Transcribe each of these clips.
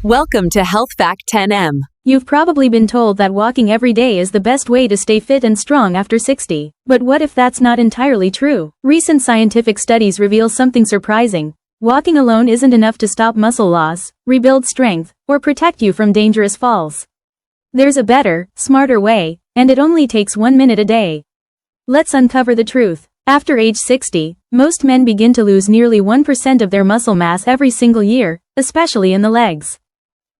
Welcome to Health Fact 10M. You've probably been told that walking every day is the best way to stay fit and strong after 60. But what if that's not entirely true? Recent scientific studies reveal something surprising. Walking alone isn't enough to stop muscle loss, rebuild strength, or protect you from dangerous falls. There's a better, smarter way, and it only takes 1 minute a day. Let's uncover the truth. After age 60, most men begin to lose nearly 1% of their muscle mass every single year, especially in the legs.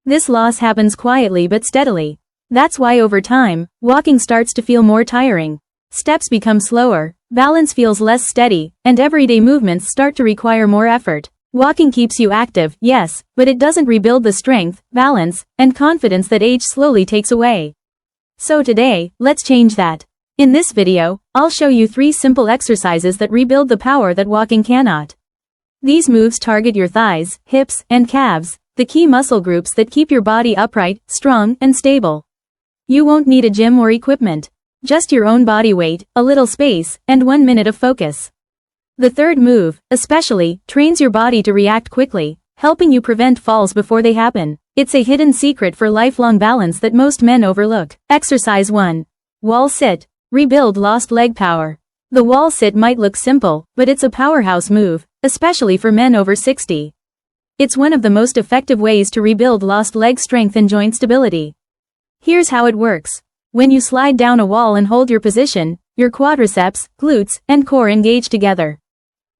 This loss happens quietly but steadily. That's why over time, walking starts to feel more tiring. Steps become slower, balance feels less steady, and everyday movements start to require more effort. Walking keeps you active, yes, but it doesn't rebuild the strength, balance, and confidence that age slowly takes away. So today, let's change that. In this video, I'll show you 3 simple exercises that rebuild the power that walking cannot. These moves target your thighs, hips, and calves, the key muscle groups that keep your body upright, strong, and stable. You won't need a gym or equipment. Just your own body weight, a little space, and 1 minute of focus. The third move, especially, trains your body to react quickly, helping you prevent falls before they happen. It's a hidden secret for lifelong balance that most men overlook. Exercise 1. Wall sit. Rebuild lost leg power. The wall sit might look simple, but it's a powerhouse move, especially for men over 60. It's one of the most effective ways to rebuild lost leg strength and joint stability. Here's how it works. When you slide down a wall and hold your position, your quadriceps, glutes, and core engage together.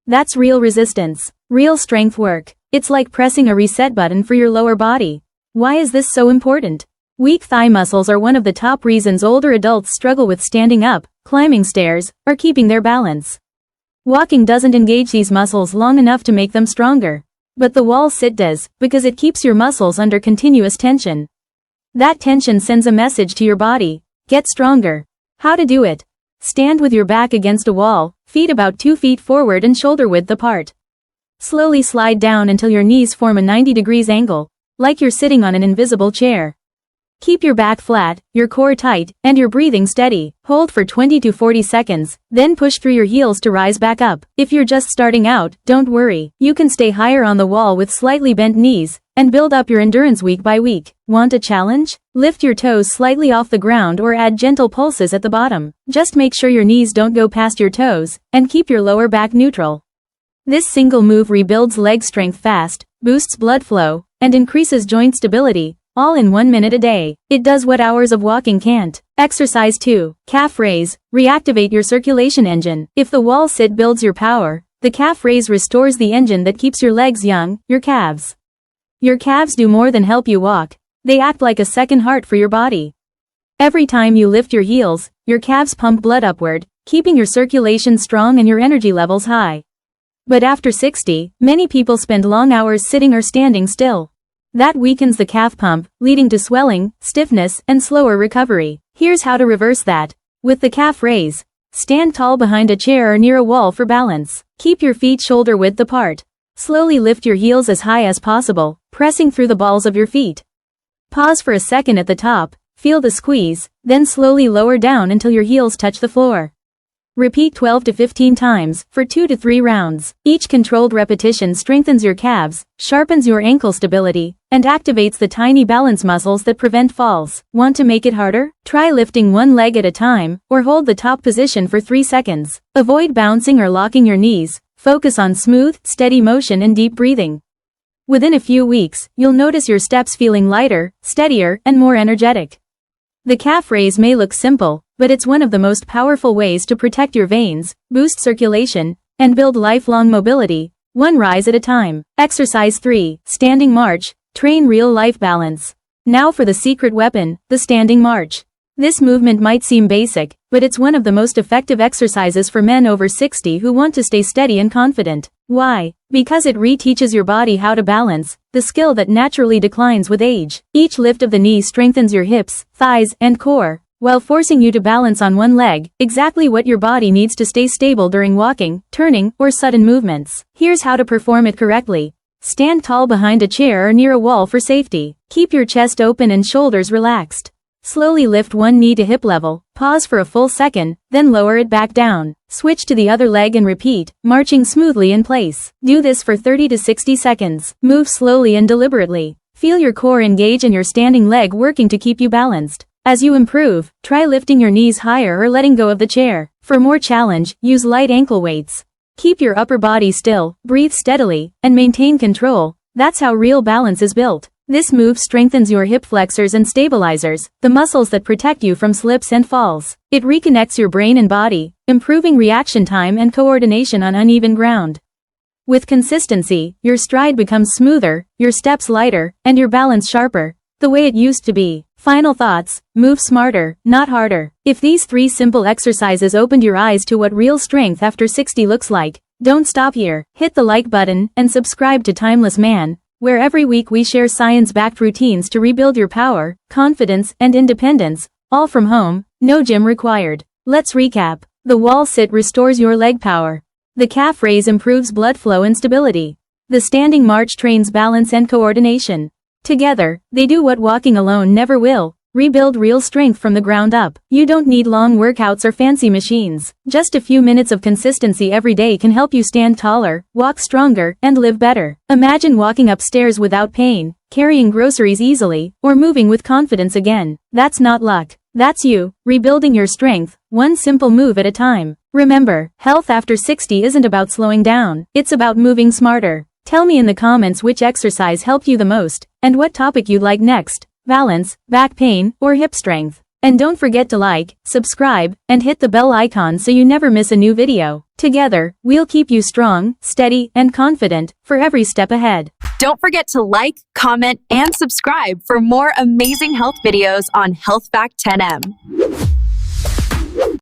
That's real resistance, real strength work. It's like pressing a reset button for your lower body. Why is this so important? Weak thigh muscles are one of the top reasons older adults struggle with standing up, climbing stairs, or keeping their balance. Walking doesn't engage these muscles long enough to make them stronger. But the wall sit does, because it keeps your muscles under continuous tension. That tension sends a message to your body: get stronger. How to do it? Stand with your back against a wall, feet about 2 feet forward and shoulder width apart. Slowly slide down until your knees form a 90 degrees angle, like you're sitting on an invisible chair. Keep your back flat, your core tight, and your breathing steady. Hold for 20 to 40 seconds, then push through your heels to rise back up. If you're just starting out, don't worry. You can stay higher on the wall with slightly bent knees, and build up your endurance week by week. Want a challenge? Lift your toes slightly off the ground or add gentle pulses at the bottom. Just make sure your knees don't go past your toes, and keep your lower back neutral. This single move rebuilds leg strength fast, boosts blood flow, and increases joint stability, all in 1 minute a day. It does what hours of walking can't. Exercise 2. Calf raise. Reactivate your circulation engine. If the wall sit builds your power, the calf raise restores the engine that keeps your legs young, your calves. Your calves do more than help you walk. They act like a second heart for your body. Every time you lift your heels, your calves pump blood upward, keeping your circulation strong and your energy levels high. But after 60, many people spend long hours sitting or standing still. That weakens the calf pump, leading to swelling, stiffness, and slower recovery. Here's how to reverse that. With the calf raise, stand tall behind a chair or near a wall for balance. Keep your feet shoulder width apart. Slowly lift your heels as high as possible, pressing through the balls of your feet. Pause for a second at the top, feel the squeeze, then slowly lower down until your heels touch the floor. Repeat 12 to 15 times, for 2 to 3 rounds. Each controlled repetition strengthens your calves, sharpens your ankle stability, and activates the tiny balance muscles that prevent falls. Want to make it harder? Try lifting one leg at a time, or hold the top position for 3 seconds. Avoid bouncing or locking your knees. Focus on smooth, steady motion and deep breathing. Within a few weeks, you'll notice your steps feeling lighter, steadier, and more energetic. The calf raise may look simple, but it's one of the most powerful ways to protect your veins, boost circulation, and build lifelong mobility, one rise at a time. Exercise 3. Standing march. Train real-life balance. Now for the secret weapon, the standing march. This movement might seem basic, but it's one of the most effective exercises for men over 60 who want to stay steady and confident. Why? Because it reteaches your body how to balance, the skill that naturally declines with age. Each lift of the knee strengthens your hips, thighs, and core, while forcing you to balance on one leg, exactly what your body needs to stay stable during walking, turning, or sudden movements. Here's how to perform it correctly. Stand tall behind a chair or near a wall for safety. Keep your chest open and shoulders relaxed. Slowly lift one knee to hip level, pause for a full second, then lower it back down. Switch to the other leg and repeat, marching smoothly in place. Do this for 30 to 60 seconds. Move slowly and deliberately. Feel your core engage and your standing leg working to keep you balanced. As you improve, try lifting your knees higher or letting go of the chair. For more challenge, use light ankle weights. Keep your upper body still, breathe steadily, and maintain control. That's how real balance is built. This move strengthens your hip flexors and stabilizers, the muscles that protect you from slips and falls. It reconnects your brain and body, improving reaction time and coordination on uneven ground. With consistency, your stride becomes smoother, your steps lighter, and your balance sharper, the way it used to be. Final thoughts: move smarter, not harder. If these 3 simple exercises opened your eyes to what real strength after 60 looks like, don't stop here. Hit the like button and subscribe to Timeless Man, where every week we share science-backed routines to rebuild your power, confidence, and independence, all from home, no gym required. Let's recap. The wall sit restores your leg power. The calf raise improves blood flow and stability. The standing march trains balance and coordination. Together, they do what walking alone never will: rebuild real strength from the ground up. You don't need long workouts or fancy machines. Just a few minutes of consistency every day can help you stand taller, walk stronger, and live better. Imagine walking upstairs without pain, carrying groceries easily, or moving with confidence again. That's not luck. That's you, rebuilding your strength, one simple move at a time. Remember, health after 60 isn't about slowing down, it's about moving smarter. Tell me in the comments which exercise helped you the most, and what topic you'd like next: balance, back pain, or hip strength. And don't forget to like, subscribe, and hit the bell icon so you never miss a new video. Together, we'll keep you strong, steady, and confident for every step ahead. Don't forget to like, comment, and subscribe for more amazing health videos on Health Fact 10M.